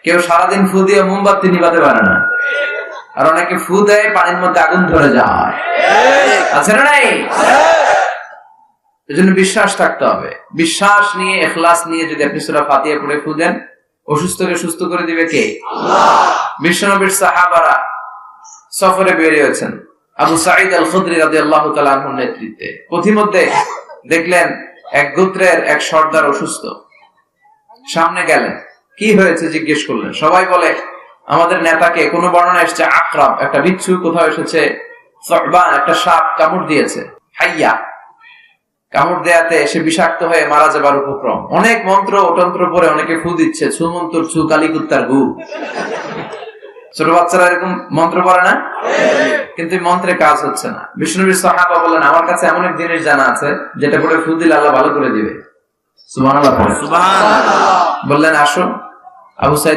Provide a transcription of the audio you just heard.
কেউ সারাদিন ফু দিয়ে মোমবাতি নিভাতে পারে না, আর অনেকে ফু দেয় পানির মধ্যে আগুন ধরে যায়, আছে না নাই? এজন্য বিশ্বাস থাকতে হবে। বিশ্বাস নিয়ে, ইখলাস নিয়ে যদি আপনি সূরা ফাতিহা পড়ে ফু দেন, অসুস্থকে সুস্থ করে দিবে কে? আল্লাহ। বিশ্বনবীর সাহাবারা সফরে বেরিয়েছেন আবু সাঈদ আল খুদরি রাদিয়াল্লাহু তাআলা আনহুর নেতৃত্বে। পথিমধ্যে দেখলেন এক গোত্রের এক সর্দার অসুস্থ। সামনে গেলেন, কি হয়েছে জিজ্ঞেস করলেন। সবাই বলে আমাদের নেতাকে, কোন বর্ণনা এসেছে আকরাব, একটা বিচ্ছু, কোথাও এসেছে সুবহান, একটা সাপ কামড় দিয়েছে, হাইয়া কামড় দেয়াতে সে বিষাক্ত হয়ে মারা যাবার উপক্রম। অনেক মন্ত্র ও তন্ত্র পড়ে অনেকে ফু দিচ্ছে, ছু মন্তর ছু, কালীকুত্তার গু। ছোট বাচ্চারা এরকম মন্ত্র পড়ে না, কিন্তু মন্ত্রে কাজ হচ্ছে না। বিষ্ণুবীর সাহাবা বলেন আমার কাছে এমন এক জিনিস জানা আছে যেটা পড়ে ফু দিলে আল্লাহ ভালো করে দিবে। সুবহানাল্লাহ। বললেন আসো। আবু সাঈদ